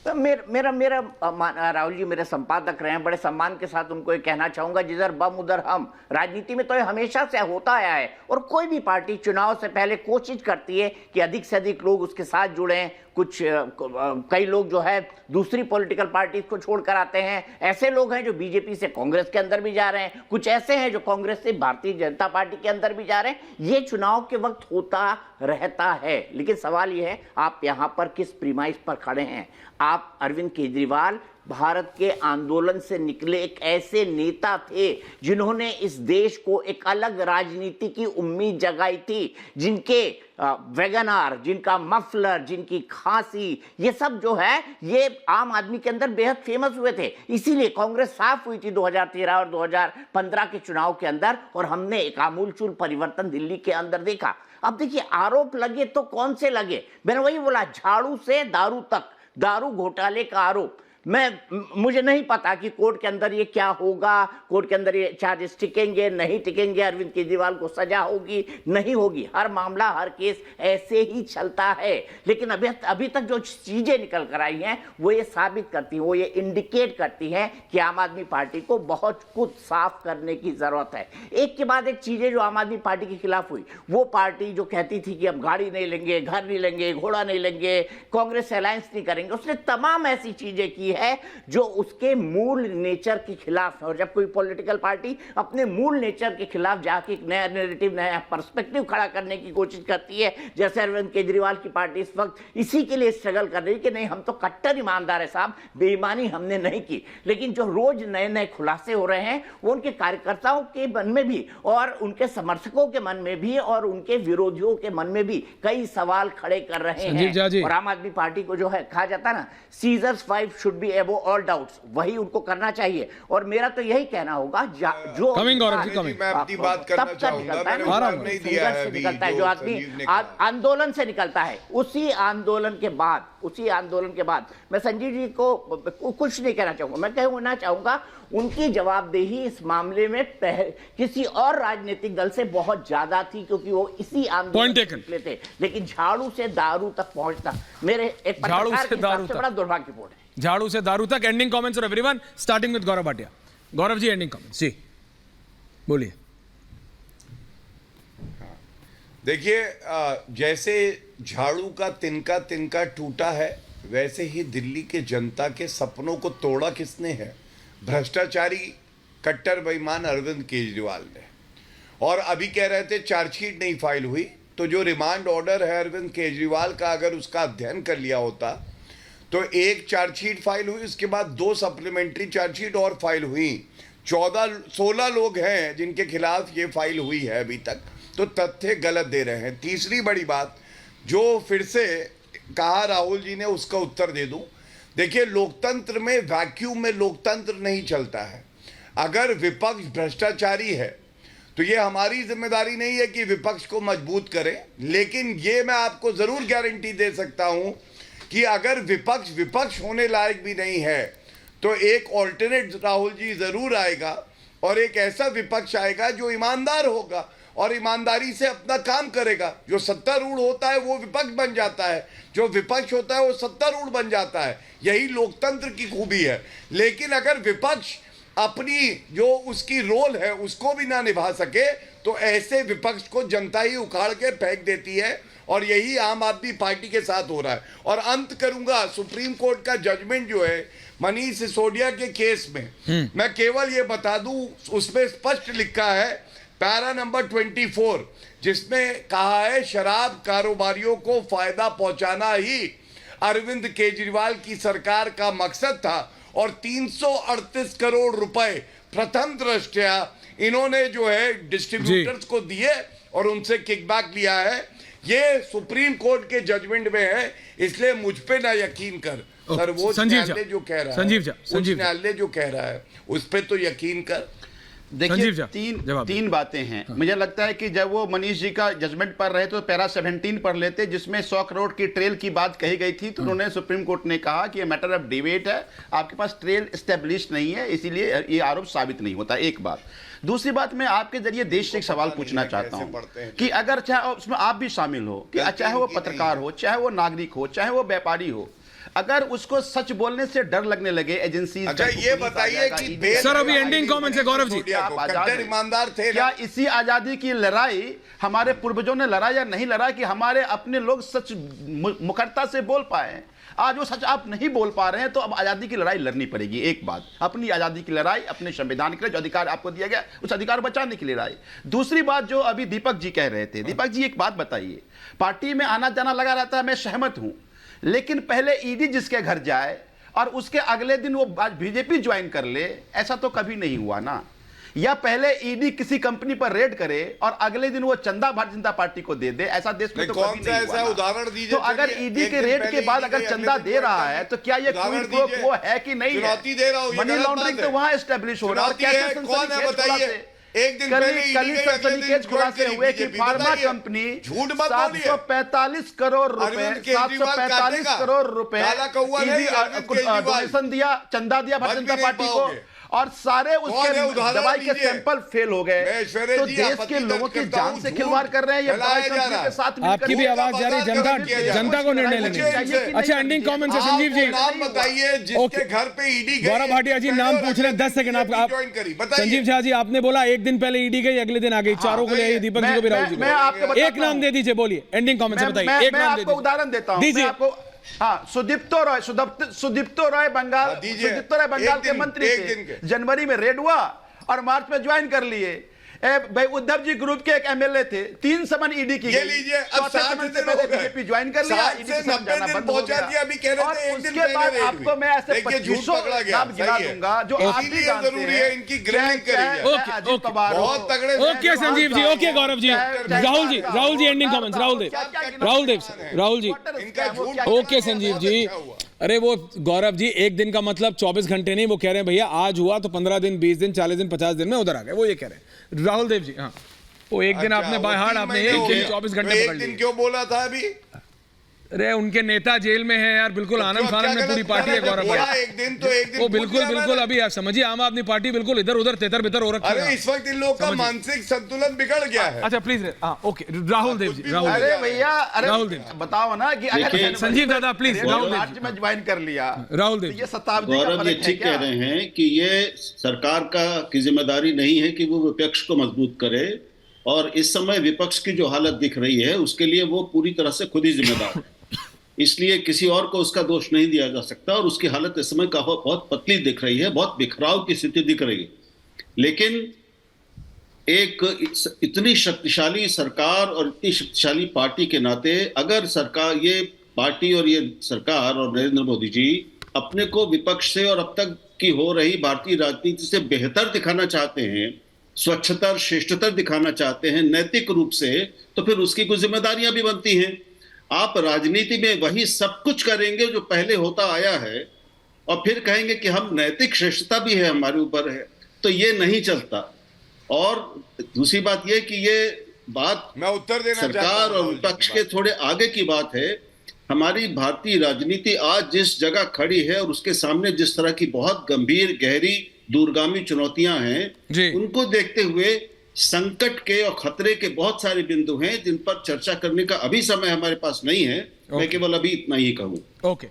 तो राहुल जी मेरे संपादक रहे हैं, बड़े सम्मान के साथ उनको ये कहना चाहूंगा, जिधर बम उधर हम। राजनीति में तो ये हमेशा से होता आया है, और कोई भी पार्टी चुनाव से पहले कोशिश करती है कि अधिक से अधिक लोग उसके साथ जुड़ें। कई लोग जो है दूसरी पॉलिटिकल पार्टीज को छोड़कर आते हैं। ऐसे लोग हैं जो बीजेपी से कांग्रेस के अंदर भी जा रहे हैं, कुछ ऐसे हैं जो कांग्रेस से भारतीय जनता पार्टी के अंदर भी जा रहे हैं। ये चुनाव के वक्त होता रहता है, लेकिन सवाल ये है आप यहां पर किस प्रीमाइस पर खड़े हैं। आप अरविंद केजरीवाल भारत के आंदोलन से निकले एक ऐसे नेता थे जिन्होंने इस देश को एक अलग राजनीति की उम्मीद जगाई थी, जिनके वैगनार, जिनका मफलर, जिनकी खांसी, ये सब जो है ये आम आदमी के अंदर बेहद फेमस हुए थे। इसीलिए कांग्रेस साफ हुई थी 2013 और 2015 के चुनाव के अंदर, और हमने एक आमूलचूल परिवर्तन दिल्ली के अंदर देखा। अब देखिए, आरोप लगे तो कौन से लगे, मैंने वही बोला, झाड़ू से दारू तक, दारू घोटाले का आरोप। मुझे नहीं पता कि कोर्ट के अंदर ये क्या होगा, कोर्ट के अंदर ये चार्जेस टिकेंगे नहीं टिकेंगे, अरविंद केजरीवाल को सजा होगी नहीं होगी। हर मामला, हर केस ऐसे ही चलता है। लेकिन अभी तक जो चीजें निकल कर आई हैं वो ये साबित करती हैं, वो ये इंडिकेट करती हैं कि आम आदमी पार्टी को बहुत कुछ साफ करने की जरूरत है। एक के बाद एक चीजें जो आम आदमी पार्टी के खिलाफ हुई, वो पार्टी जो कहती थी कि अब गाड़ी नहीं लेंगे, घर नहीं लेंगे, घोड़ा नहीं लेंगे, कांग्रेस से अलायंस नहीं करेंगे, उसने तमाम ऐसी चीजें की है जो उसके मूल नेचर के खिलाफ है। और जब कोई पॉलिटिकल पार्टी अपने मूल नेचर के खिलाफ जाके एक नया नैरेटिव, नया पर्सपेक्टिव खड़ा करने की कोशिश करती है, जैसे अरविंद केजरीवाल की पार्टी इस वक्त इसी के लिए स्ट्रगल कर रही है कि नहीं हम तो कट्टर ईमानदार है साहब, बेईमानी हमने नहीं की। लेकिन जो रोज नए नए खुलासे हो रहे हैं वो उनके कार्यकर्ताओं के मन में भी, और उनके समर्थकों के मन में भी, और उनके विरोधियों के मन में भी कई सवाल खड़े कर रहे हैं। और आम आदमी पार्टी को जो है कहा जाता है ना, सीजर्स 5 शुड बी एबो ऑल डाउट्स, वही उनको करना चाहिए। और मेरा तो यही कहना होगा, जो मैं अपनी बात करना चाहूंगा, निकलता है जो आदमी आंदोलन से निकलता है, उसी आंदोलन के बाद मैं संजीव जी को कुछ नहीं कहना चाहूंगा। मैं कहना चाहूंगा उनकी जवाबदेही इस मामले में किसी और राजनीतिक दल से बहुत ज्यादा थी, क्योंकि वो इसी आंदोलन से निकले थे। लेकिन झाड़ू से दारू तक पहुंचता मेरे एक पत्रकार के हिसाब से बड़ा दुर्भाग्यपूर्ण है। झाड़ू से दारू तक। Ending comments for everyone, starting with Gaurav Bhatia. Gaurav ji, ending comments ji, बोलिए। देखिए, जैसे झाड़ू का तिनका टूटा है, वैसे ही दिल्ली के जनता के सपनों को तोड़ा किसने है? भ्रष्टाचारी कट्टर बेईमान अरविंद केजरीवाल ने। और अभी कह रहे थे चार्जशीट नहीं फाइल हुई, तो जो रिमांड ऑर्डर है अरविंद केजरीवाल का, अगर उसका अध्ययन कर लिया होता तो एक चार्जशीट फाइल हुई, उसके बाद 2 सप्लीमेंट्री चार्जशीट और फाइल हुई। 16 लोग हैं जिनके खिलाफ ये फाइल हुई है अभी तक, तो तथ्य गलत दे रहे हैं। तीसरी बड़ी बात जो फिर से कहा राहुल जी ने, उसका उत्तर दे दूं। देखिए, लोकतंत्र में वैक्यूम में लोकतंत्र नहीं चलता है। अगर विपक्ष भ्रष्टाचारी है तो ये हमारी जिम्मेदारी नहीं है कि विपक्ष को मजबूत करें, लेकिन ये मैं आपको जरूर गारंटी दे सकता हूं कि अगर विपक्ष होने लायक भी नहीं है तो एक ऑल्टरनेट राहुल जी जरूर आएगा, और एक ऐसा विपक्ष आएगा जो ईमानदार होगा और ईमानदारी से अपना काम करेगा। जो सत्तारूढ़ होता है वो विपक्ष बन जाता है, जो विपक्ष होता है वो सत्तारूढ़ बन जाता है। यही लोकतंत्र की खूबी है। लेकिन अगर विपक्ष अपनी जो उसकी रोल है उसको भी ना निभा सके तो ऐसे विपक्ष को जनता ही उखाड़ के फेंक देती है, और यही आम आदमी पार्टी के साथ हो रहा है। और अंत करूंगा, सुप्रीम कोर्ट का जजमेंट जो है मनीष सिसोदिया के केस में, मैं केवल ये बता दूं, उसमें स्पष्ट लिखा है पैरा नंबर 24, जिसमें कहा है शराब कारोबारियों को फायदा पहुंचाना ही अरविंद केजरीवाल की सरकार का मकसद था, और 338 करोड़ रुपए प्रथम दृष्टया इन्होंने जो है डिस्ट्रीब्यूटर्स को दिए और उनसे किकबैक लिया है। ये सुप्रीम कोर्ट के जजमेंट में है, इसलिए मुझ पे ना यकीन कर। सर्वोच्च न्यायालय जो कह रहा है, उच्च न्यायालय जो कह रहा है उस पे तो यकीन कर। देखिए, तीन बातें हैं। मुझे लगता है कि जब वो मनीष जी का जजमेंट पढ़ रहे तो पैरा 17 पढ़ लेते, जिसमें 100 करोड़ की ट्रेल की बात कही गई थी, तो उन्होंने सुप्रीम कोर्ट ने कहा कि ये मैटर ऑफ डिबेट है, आपके पास ट्रेल एस्टेब्लिश नहीं है, इसीलिए ये आरोप साबित नहीं होता। एक बात। दूसरी बात, मैं आपके जरिए देश से एक सवाल पूछना चाहता हूं कि अगर चाहे उसमें आप भी शामिल हो, कि चाहे वो पत्रकार हो, चाहे वो नागरिक हो, चाहे वो व्यापारी हो, अगर उसको सच बोलने से डर लगने लगे एजेंसी, अच्छा ये बताइए कि सर, अभी ending comments है, गौरव जी। कट्टर ईमानदार थे क्या ना? इसी आजादी की लड़ाई हमारे पूर्वजों ने लड़ा या नहीं लड़ा कि हमारे अपने लोग सच मुखरता से बोल पाए? आज वो सच आप नहीं बोल पा रहे हैं, तो अब आजादी की लड़ाई लड़नी पड़ेगी। एक बात, अपनी आजादी की लड़ाई, अपने संविधान के लिए जो अधिकार आपको दिया गया उस अधिकार बचाने की लड़ाई। दूसरी बात जो अभी दीपक जी कह रहे थे, दीपक जी एक बात बताइए, पार्टी में आना जाना लगा रहता है, मैं सहमत हूं, लेकिन पहले ईडी जिसके घर जाए और उसके अगले दिन वो बीजेपी ज्वाइन कर ले, ऐसा तो कभी नहीं हुआ ना। या पहले ईडी किसी कंपनी पर रेड करे और अगले दिन वो चंदा भारतीय जनता पार्टी को दे दे, ऐसा देश में तो कौन कभी सा नहीं ऐसा हुआ ना। उदाहरण दीजिए? तो अगर ईडी के रेड के बाद अगर चंदा दे रहा है तो क्या ये क्विड प्रो क्वो है कि नहीं है? चुनौती दे रहा हूं, मनी लॉन्ड्रिंग तो वहां एस्टेब्लिश हो रहा है। कैसे कौन है बताइए? एक दिन कल पहले ही सनसनीखेज खुलासे हुए कि फार्मा कंपनी झूठ मत बोलिए। 745 करोड़ रुपए, 745 करोड़ रुपए डोनेशन दिया, चंदा दिया भारतीय जनता पार्टी को, और सारे उसके दवाई के सैंपल फेल हो गए। तो देश के लोगों की जान से खिलवाड़ कर रहे हैं ये दवाई कंपनी के साथ मिलकर। आपकी भी आवाज जा रही है, जनता को निर्णय लेने। अच्छा, एंडिंग कमेंट है संजीव जी। नाम बताइए जिसके घर पे ईडी गई। गौरव भाटिया जी नाम पूछ रहे हैं, 10 सेकंड आप। संजीव झा जी, आपने बोला एक दिन पहले ईडी गई, अगले दिन आ गई, चारों को ले आई, दीपक जी को भी, राहुल जी को। एक नाम दे दीजिए, बोलिए, एंडिंग कमेंट से बताइए, एक नाम दे दीजिए। उदाहरण देता हूं मैं आपको। हाँ, सुदीप्तो रॉय बंगाल के मंत्री थे। जनवरी में रेड हुआ और मार्च में ज्वाइन कर लिए। भाई उद्धव जी ग्रुप के एक एमएलए थे, 3 समन ईडी की गई। लीजिए, अब 7 दिन हो गए, बीजेपी ज्वाइन कर लिया, ईडी के साथ जाना बंद हो गया। अभी कह रहे थे एक दिन उसके बाद पहले आपको मैं ऐसे 2500 नाम गिना दूंगा जो आप भी जानते जरूरी है, इनकी ग्रिलिंग करिए। बहुत तगड़े। Okay Sanjeev ji, okay Gaurav ji, Rahul ji ending comments, Rahul ji, इनका झूठ। ओके संजीव जी। अरे वो गौरव जी, एक दिन का मतलब 24 घंटे नहीं, वो कह रहे हैं भैया आज हुआ तो 15 दिन, 20 दिन, 40 दिन, 50 दिन में उधर आ गए, वो ये कह रहे हैं। राहुल देव जी, हाँ, वो एक दिन आपने बाय हार्ट, आपने एक दिन 24 घंटे पकड़ लिए। क्यों बोला था अभी? अरे उनके नेता जेल में है यार, बिल्कुल आनंद फानंद में पूरी पार्टी है गौरव भाई। एक दिन तो एक दिन वो बिल्कुल अभी आप समझिए, आम आदमी पार्टी बिल्कुल इधर उधर तेतर बितर हो रखी है। अरे इस वक्त इन लोगों का मानसिक संतुलन बिगड़ गया है। अच्छा प्लीज, ओके राहुल देव जी, राहुल अरे भैया, अरे राहुल देव, बताओ ना कि अगर संजीव दादा प्लीज, राहुल देव मार्च में ज्वाइन कर लिया, राहुल देव, ये शताब्दी का गौरव जी फर्क है ठीक क्या? कह रहे हैं कि ये सरकार की जिम्मेदारी नहीं है कि वो विपक्ष को मजबूत करे, और इस समय विपक्ष की जो हालत दिख रही है उसके लिए वो पूरी तरह से खुद ही जिम्मेदार है। इसलिए किसी और को उसका दोष नहीं दिया जा सकता, और उसकी हालत इस समय बहुत पतली दिख रही है, बहुत बिखराव की स्थिति दिख रही है। लेकिन एक इतनी शक्तिशाली सरकार और इतनी शक्तिशाली पार्टी के नाते अगर सरकार, ये पार्टी और ये सरकार और नरेंद्र मोदी जी अपने को विपक्ष से और अब तक की हो रही भारतीय राजनीति से बेहतर दिखाना चाहते हैं, स्वच्छता श्रेष्ठतर दिखाना चाहते हैं नैतिक रूप से, तो फिर उसकी कुछ जिम्मेदारियां भी बनती हैं। आप राजनीति में वही सब कुछ करेंगे जो पहले होता आया है और फिर कहेंगे कि हम नैतिक श्रेष्ठता भी है हमारे ऊपर है, तो ये नहीं चलता। और दूसरी बात ये कि ये बात मैं उत्तर देना सरकार और विपक्ष के थोड़े आगे की बात है। हमारी भारतीय राजनीति आज जिस जगह खड़ी है और उसके सामने जिस तरह की बहुत गंभीर, गहरी, दूरगामी चुनौतियां हैं, उनको देखते हुए संकट के और खतरे के बहुत सारे बिंदु हैं जिन पर चर्चा करने का अभी समय हमारे पास नहीं है। मैं केवल अभी इतना ही कहूं। ओके।